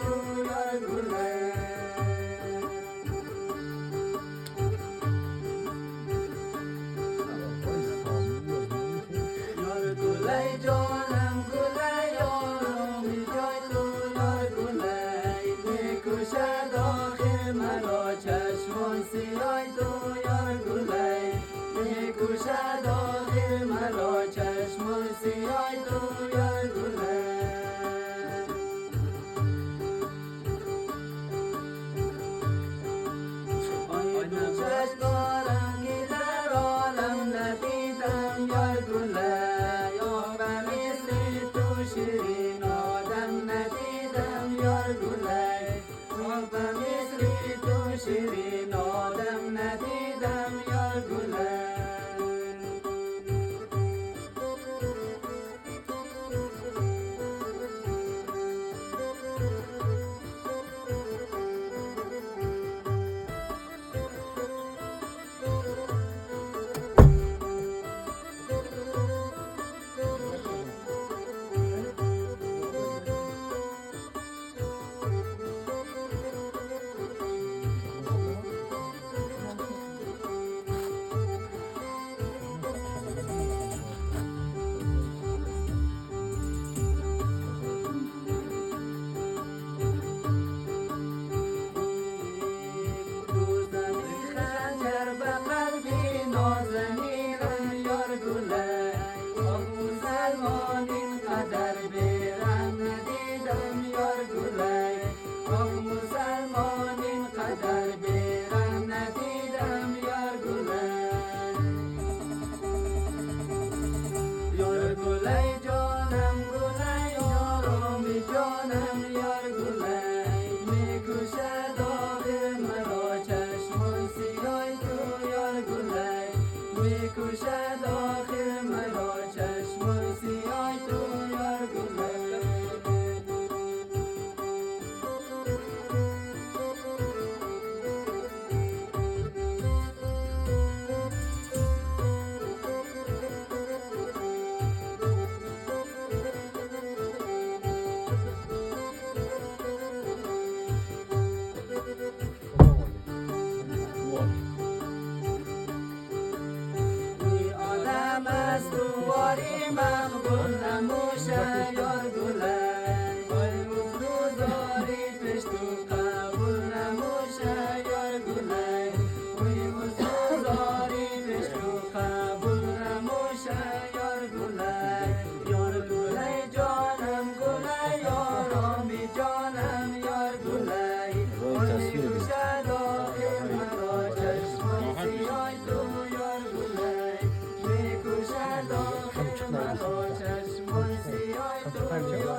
تو یار گله یار گله جانم گله یارم جای تو یار گله میکشد آخر مرا چشمان سیای تو یار گله میکشد آخر مرا چشمان سیای تو یار گله آی دو چشم دارنگی در عالم ندیدم یار گله یا به مثل تو شیرین آدم ندیدم یار گله یا به مثل تو شیرین آدم ندیدم یار گله میکشد آخر مرا چشم سیاه تو یار گله مقبول نموشه یار گله امروز روزاری پیش تو قبول نموشه یار گله امروز روزاری پیش تو قبول نموشه یار گله یار گله جانم گله یارامی جانم یار گله میکشد آخر مرا چشم سیاه تو یار گله میکشد آخر مرا چشم سیاه تو